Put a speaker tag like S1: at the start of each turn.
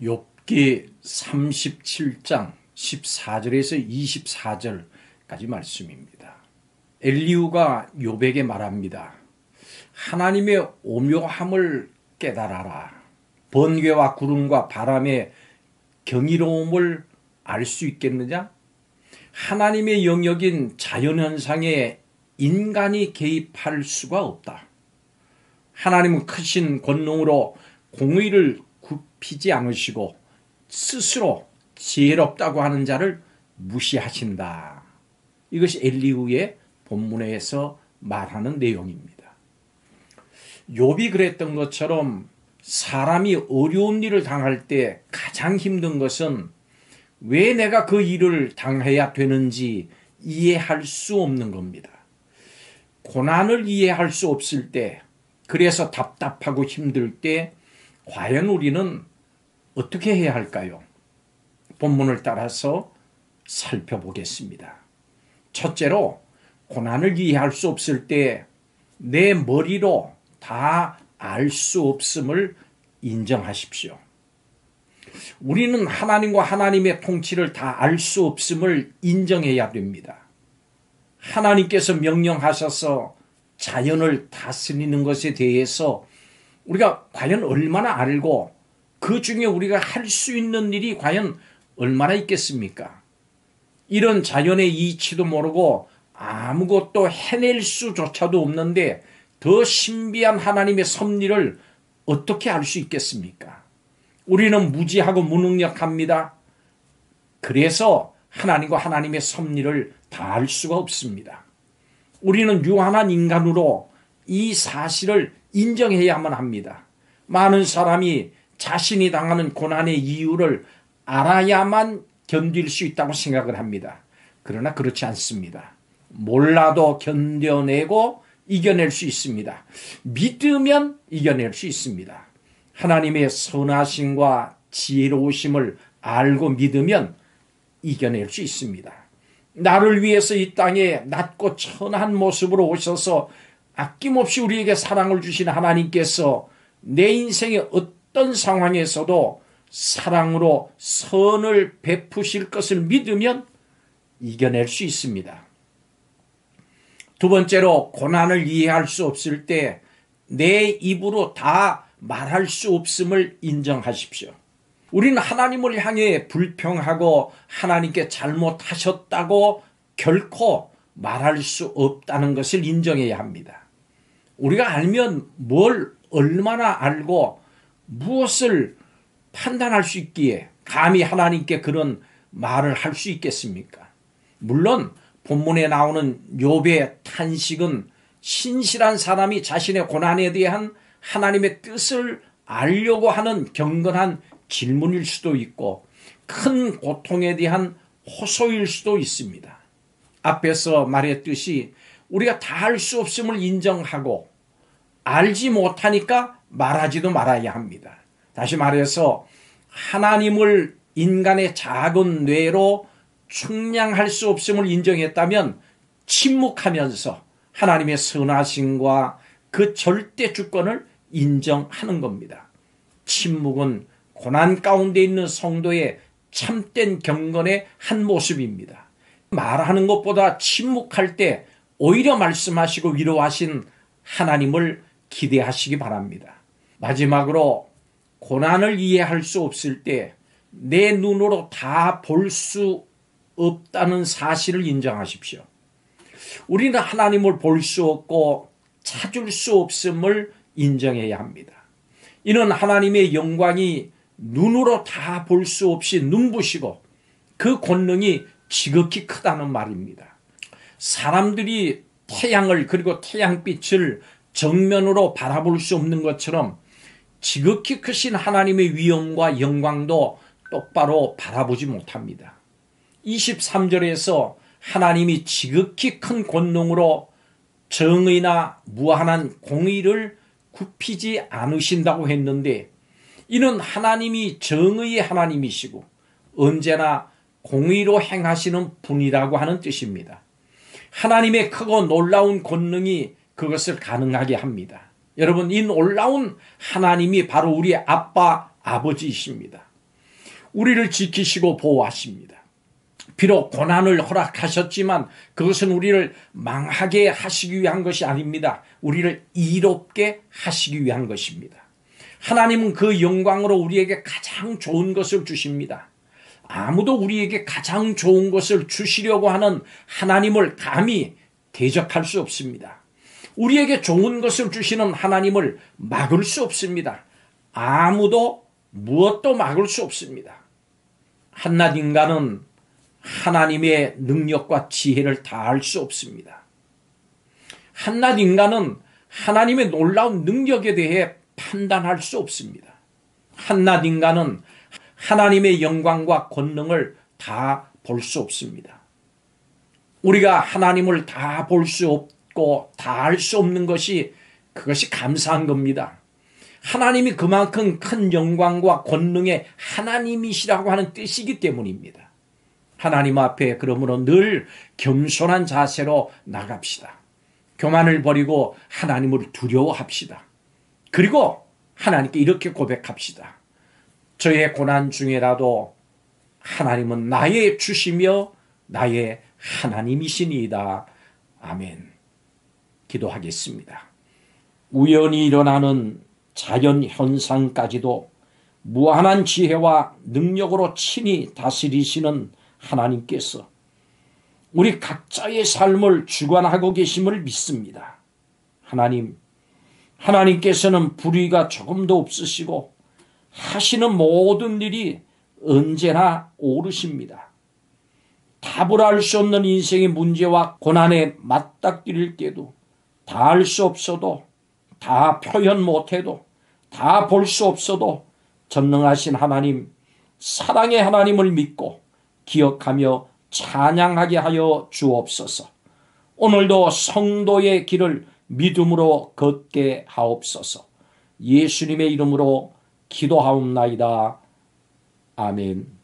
S1: 욥기 37장 14절에서 24절까지 말씀입니다. 엘리후가 욥에게 말합니다. 하나님의 오묘함을 깨달아라. 번개와 구름과 바람의 경이로움을 알 수 있겠느냐? 하나님의 영역인 자연현상에 인간이 개입할 수가 없다. 하나님은 크신 권능으로 공의를 굽히지 않으시고 스스로 지혜롭다고 하는 자를 무시하신다. 이것이 엘리후의 본문에서 말하는 내용입니다. 욥이 그랬던 것처럼 사람이 어려운 일을 당할 때 가장 힘든 것은 왜 내가 그 일을 당해야 되는지 이해할 수 없는 겁니다. 고난을 이해할 수 없을 때, 그래서 답답하고 힘들 때 과연 우리는 어떻게 해야 할까요? 본문을 따라서 살펴보겠습니다. 첫째로, 고난을 이해할 수 없을 때 내 머리로 다 알 수 없음을 인정하십시오. 우리는 하나님과 하나님의 통치를 다 알 수 없음을 인정해야 됩니다. 하나님께서 명령하셔서 자연을 다스리는 것에 대해서 우리가 과연 얼마나 알고 그 중에 우리가 할 수 있는 일이 과연 얼마나 있겠습니까? 이런 자연의 이치도 모르고 아무것도 해낼 수조차도 없는데 더 신비한 하나님의 섭리를 어떻게 알 수 있겠습니까? 우리는 무지하고 무능력합니다. 그래서 하나님과 하나님의 섭리를 다 알 수가 없습니다. 우리는 유한한 인간으로 이 사실을 인정해야만 합니다. 많은 사람이 자신이 당하는 고난의 이유를 알아야만 견딜 수 있다고 생각을 합니다. 그러나 그렇지 않습니다. 몰라도 견뎌내고 이겨낼 수 있습니다. 믿으면 이겨낼 수 있습니다. 하나님의 선하심과 지혜로우심을 알고 믿으면 이겨낼 수 있습니다. 나를 위해서 이 땅에 낮고 천한 모습으로 오셔서 아낌없이 우리에게 사랑을 주신 하나님께서 내 인생의 어떤 상황에서도 사랑으로 선을 베푸실 것을 믿으면 이겨낼 수 있습니다. 두 번째로, 고난을 이해할 수 없을 때 내 입으로 다 말할 수 없음을 인정하십시오. 우리는 하나님을 향해 불평하고 하나님께 잘못하셨다고 결코 말할 수 없다는 것을 인정해야 합니다. 우리가 알면 뭘 얼마나 알고 무엇을 판단할 수 있기에 감히 하나님께 그런 말을 할 수 있겠습니까? 물론 본문에 나오는 욥의 탄식은 신실한 사람이 자신의 고난에 대한 하나님의 뜻을 알려고 하는 경건한 질문일 수도 있고 큰 고통에 대한 호소일 수도 있습니다. 앞에서 말했듯이 우리가 다 알 수 없음을 인정하고 알지 못하니까 말하지도 말아야 합니다. 다시 말해서 하나님을 인간의 작은 뇌로 측량할 수 없음을 인정했다면 침묵하면서 하나님의 선하심과 그 절대 주권을 인정하는 겁니다. 침묵은 고난 가운데 있는 성도의 참된 경건의 한 모습입니다. 말하는 것보다 침묵할 때 오히려 말씀하시고 위로하신 하나님을 기대하시기 바랍니다. 마지막으로, 고난을 이해할 수 없을 때 내 눈으로 다 볼 수 없다는 사실을 인정하십시오. 우리는 하나님을 볼 수 없고 찾을 수 없음을 인정해야 합니다. 이는 하나님의 영광이 눈으로 다 볼 수 없이 눈부시고 그 권능이 지극히 크다는 말입니다. 사람들이 태양을, 그리고 태양빛을 정면으로 바라볼 수 없는 것처럼 지극히 크신 하나님의 위엄과 영광도 똑바로 바라보지 못합니다. 23절에서 하나님이 지극히 큰 권능으로 정의나 무한한 공의를 굽히지 않으신다고 했는데, 이는 하나님이 정의의 하나님이시고 언제나 공의로 행하시는 분이라고 하는 뜻입니다. 하나님의 크고 놀라운 권능이 그것을 가능하게 합니다. 여러분, 이 놀라운 하나님이 바로 우리의 아빠, 아버지이십니다. 우리를 지키시고 보호하십니다. 비록 고난을 허락하셨지만 그것은 우리를 망하게 하시기 위한 것이 아닙니다. 우리를 이롭게 하시기 위한 것입니다. 하나님은 그 영광으로 우리에게 가장 좋은 것을 주십니다. 아무도 우리에게 가장 좋은 것을 주시려고 하는 하나님을 감히 대적할 수 없습니다. 우리에게 좋은 것을 주시는 하나님을 막을 수 없습니다. 아무도 무엇도 막을 수 없습니다. 한낱 인간은 하나님의 능력과 지혜를 다할 수 없습니다. 한낱 인간은 하나님의 놀라운 능력에 대해 판단할 수 없습니다. 한낱 인간은 하나님의 영광과 권능을 다 볼 수 없습니다. 우리가 하나님을 다 볼 수 없고 다 할 수 없는 것이 그것이 감사한 겁니다. 하나님이 그만큼 큰 영광과 권능의 하나님이시라고 하는 뜻이기 때문입니다. 하나님 앞에 그러므로 늘 겸손한 자세로 나갑시다. 교만을 버리고 하나님을 두려워합시다. 그리고 하나님께 이렇게 고백합시다. 저의 고난 중에라도 하나님은 나의 주시며 나의 하나님이시니이다. 아멘. 기도하겠습니다. 우연히 일어나는 자연 현상까지도 무한한 지혜와 능력으로 친히 다스리시는 하나님께서 우리 각자의 삶을 주관하고 계심을 믿습니다. 하나님께서는 불의가 조금도 없으시고 하시는 모든 일이 언제나 옳으십니다. 답을 알 수 없는 인생의 문제와 고난에 맞닥뜨릴 때도 다 알 수 없어도 다 표현 못해도 다 볼 수 없어도 전능하신 하나님, 사랑의 하나님을 믿고 기억하며 찬양하게 하여 주옵소서. 오늘도 성도의 길을 믿음으로 걷게 하옵소서. 예수님의 이름으로 기도하옵나이다. 아멘.